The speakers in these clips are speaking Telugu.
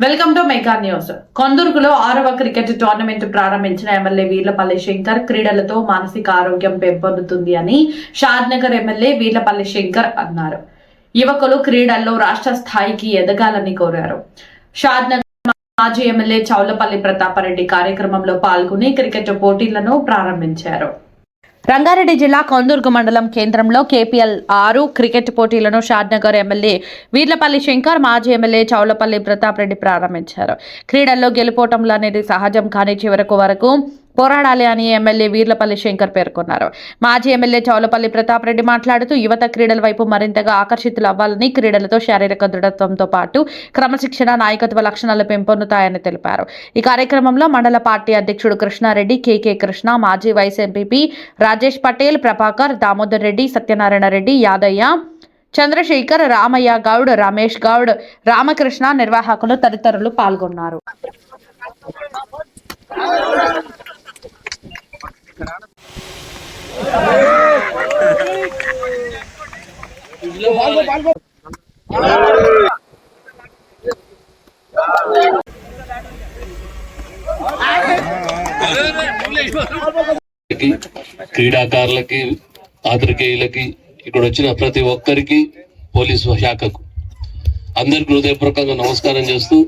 Welcome to mega news. కొందుర్గులో 6వ క్రికెట్ టోర్నమెంట్ ప్రారంభించిన ఎమ్మెల్యే వీర్లపల్లి శంకర్ క్రీడలతో మానసిక ఆరోగ్యం పెంపొందుతుంది అని షాద్నగర్ ఎమ్మెల్యే వీర్లపల్లి శంకర్ అన్నారు. యువకులు క్రీడల్లో రాష్ట్ర స్థాయికి ఎదగాలని కోరారు. షాద్నగర్ మాజీ ఎమ్మెల్యే చౌలపల్లి ప్రతాపరెడ్డి కార్యక్రమంలో పాల్గొని క్రికెట్ పోటీలను ప్రారంభించారు. రంగారెడ్డి జిల్లా కొందుర్గు మండలం కేంద్రంలో KPL 6 క్రికెట్ పోటీలను షాద్నగర్ ఎమ్మెల్యే వీర్లపల్లి శంకర్, మాజీ ఎమ్మెల్యే చౌలపల్లి ప్రతాపరెడ్డి ప్రారంభించారు. క్రీడల్లో గెలుపోటములు అనేది సహజం, కానీ చివరకు వరకు పోరాడాలి అని ఎమ్మెల్యే వీర్లపల్లి శంకర్ పేర్కొన్నారు. మాజీ ఎమ్మెల్యే చౌలపల్లి ప్రతాపరెడ్డి మాట్లాడుతూ యువత క్రీడల వైపు మరింతగా ఆకర్షితులు అవ్వాలని, క్రీడలతో శారీరక దృఢత్వంతో పాటు క్రమశిక్షణ, నాయకత్వ లక్షణాలు పెంపొందుతాయని తెలిపారు. ఈ కార్యక్రమంలో మండల పార్టీ అధ్యక్షుడు కృష్ణారెడ్డి, KK కృష్ణ, మాజీ వైస్ ఎంపీపీ రాజేష్ పటేల్, ప్రభాకర్, దామోదర్ రెడ్డి, సత్యనారాయణ రెడ్డి, యాదయ్య, చంద్రశేఖర్, రామయ్య గౌడ్, రమేష్ గౌడ్, రామకృష్ణ, నిర్వాహకులు తదితరులు పాల్గొన్నారు. క్రీడాకారులకి, పాత్రికేయులకి, ఇక్కడ వచ్చిన ప్రతి ఒక్కరికి, పోలీసు శాఖకు అందరికి హృదయపూర్వకంగా నమస్కారం చేస్తూ,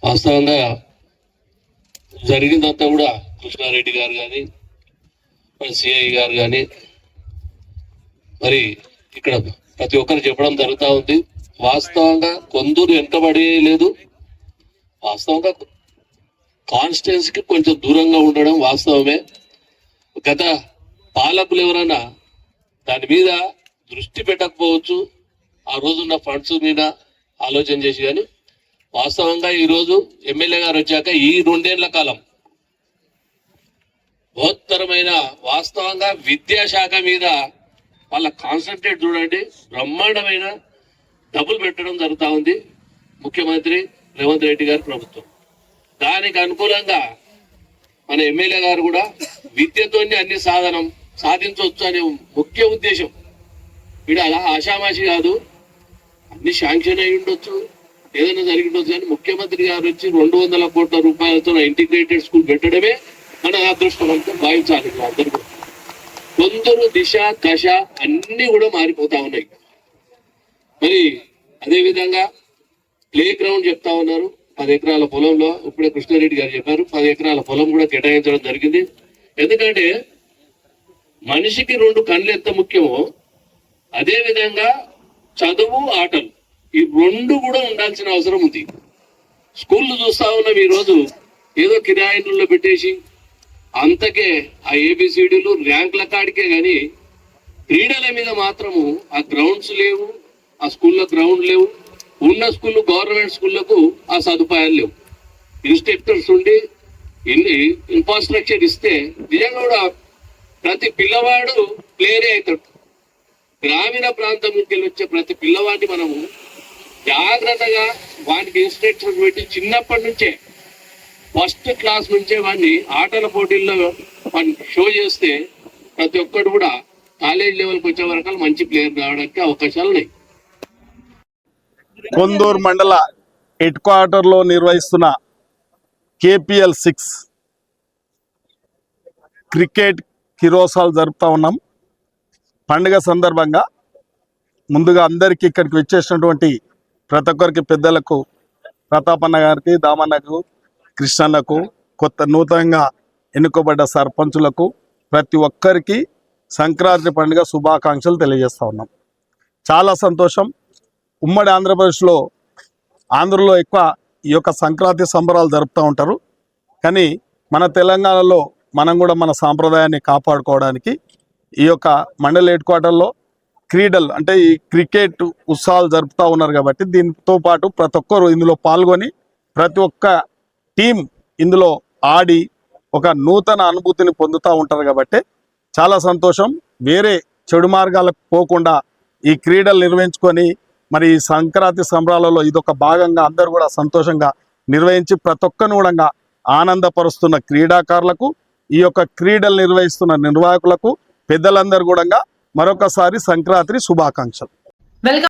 వాస్తవంగా జరిగిందంతా కూడా కృష్ణారెడ్డి గారు కానీ, మన CI గారు కానీ, మరి ఇక్కడ ప్రతి ఒక్కరు చెప్పడం జరుగుతూ ఉంది. వాస్తవంగా కొందరు వెనుకబడి లేదు, వాస్తవంగా కాన్స్టిట్యున్సీకి కొంచెం దూరంగా ఉండడం వాస్తవమే. గత పాలకులు ఎవరైనా దాని మీద దృష్టి పెట్టకపోవచ్చు, ఆ రోజున్న ఫండ్స్ మీద ఆలోచన చేసి, కానీ వాస్తవంగా ఈరోజు ఎమ్మెల్యే గారు వచ్చాక ఈ 2 ఏళ్ల కాలం బృహత్తరమైన, వాస్తవంగా విద్యాశాఖ మీద వాళ్ళ కాన్సన్ట్రేట్ చూడండి, బ్రహ్మాండమైన డబ్బులు పెట్టడం జరుగుతూ ఉంది ముఖ్యమంత్రి రేవంత్ రెడ్డి గారి ప్రభుత్వం. దానికి అనుకూలంగా మన ఎమ్మెల్యే గారు కూడా విద్యతోనే అన్ని సాధించవచ్చు అనే ముఖ్య ఉద్దేశం. వీడు అలా ఆషామాషి కాదు, అన్ని శాంక్షన్ అయి ఉండొచ్చు, ఏదైనా జరిగి ఉండొచ్చు, కానీ ముఖ్యమంత్రి గారు వచ్చి 200 కోట్ల రూపాయలతో ఇంటిగ్రేటెడ్ స్కూల్ పెట్టడమే మన అదృష్టంతో భావించాలి. అందరూ కొందరు దిశ దశ అన్ని కూడా మారిపోతా ఉన్నాయి. మరి అదేవిధంగా ప్లే గ్రౌండ్ చెప్తా ఉన్నారు. 10 ఎకరాల పొలంలో, ఇప్పుడే కృష్ణారెడ్డి గారు చెప్పారు, 10 ఎకరాల పొలం కూడా కేటాయించడం జరిగింది. ఎందుకంటే మనిషికి 2 కళ్ళు ఎంత ముఖ్యమో, అదేవిధంగా చదువు, ఆటలు, ఈ 2 కూడా ఉండాల్సిన అవసరం ఉంది. స్కూళ్ళు చూస్తా ఉన్నాం, ఈరోజు ఏదో కిరాయిల్లో పెట్టేసి అంతకే ఆ ABCDలు ర్యాంకుల కాడికే, కానీ క్రీడల మీద మాత్రము ఆ గ్రౌండ్స్ లేవు, ఆ స్కూల్లో గ్రౌండ్ లేవు, ఉన్న స్కూళ్ళు గవర్నమెంట్ స్కూళ్లకు ఆ సదుపాయాలు లేవు. ఇన్స్ట్రక్టర్స్ ఉండి ఇన్ఫ్రాస్ట్రక్చర్ ఇస్తే నిజంగా కూడా ప్రతి పిల్లవాడు ప్లేయరే అవుతాడు. గ్రామీణ ప్రాంతం నుంచి వచ్చే ప్రతి పిల్లవాడిని మనము జాగ్రత్తగా వానికి ఇన్స్ట్రక్టర్స్ పెట్టి చిన్నప్పటి నుంచే ఫస్ట్ క్లాస్ నుంచే వాడిని ఆటల పోటీల్లో షో చేస్తే ప్రతి ఒక్కడు కూడా కాలేజ్ లెవెల్కి వచ్చే వరకు మంచి ప్లేయర్ రావడానికి అవకాశాలు ఉన్నాయి. కొందూరు మండల హెడ్ క్వార్టర్లో నిర్వహిస్తున్న KPL 6 క్రికెట్ కిరోసాలు జరుపుతూ ఉన్నాం. పండుగ సందర్భంగా ముందుగా అందరికీ ఇక్కడికి వచ్చేసినటువంటి ప్రతి ఒక్కరికి, పెద్దలకు, ప్రతాపన్న గారికి, దామన్నకు, కృష్ణన్నకు, నూతనంగా ఎన్నుకోబడ్డ సర్పంచులకు, ప్రతి ఒక్కరికి సంక్రాంతి పండుగ శుభాకాంక్షలు తెలియజేస్తూ ఉన్నాం. చాలా సంతోషం. ఉమ్మడి ఆంధ్రలో ఎక్కువ ఈ యొక్క సంక్రాంతి సంబరాలు జరుపుతూ ఉంటారు. కానీ మన తెలంగాణలో మనం కూడా మన సాంప్రదాయాన్ని కాపాడుకోవడానికి ఈ యొక్క మండల హెడ్ క్వార్టర్లో క్రీడలు, అంటే ఈ క్రికెట్ ఉత్సవాలు జరుపుతూ ఉన్నారు. కాబట్టి దీంతో పాటు ప్రతి ఒక్కరు ఇందులో పాల్గొని ప్రతి ఒక్క టీం ఇందులో ఆడి ఒక నూతన అనుభూతిని పొందుతూ ఉంటారు. కాబట్టి చాలా సంతోషం. వేరే చెడు మార్గాలకు పోకుండా ఈ క్రీడలు నిర్వహించుకొని మరి ఈ సంక్రాంతి సంబరాలలో ఇదొక భాగంగా అందరూ కూడా సంతోషంగా నిర్వహించి ప్రతి ఒక్కరిని కూడా ఆనందపరుస్తున్న క్రీడాకారులకు, ఈ యొక్క క్రీడలు నిర్వహిస్తున్న నిర్వాహకులకు, పెద్దలందరూ కూడా మరొకసారి సంక్రాంతి శుభాకాంక్షలు.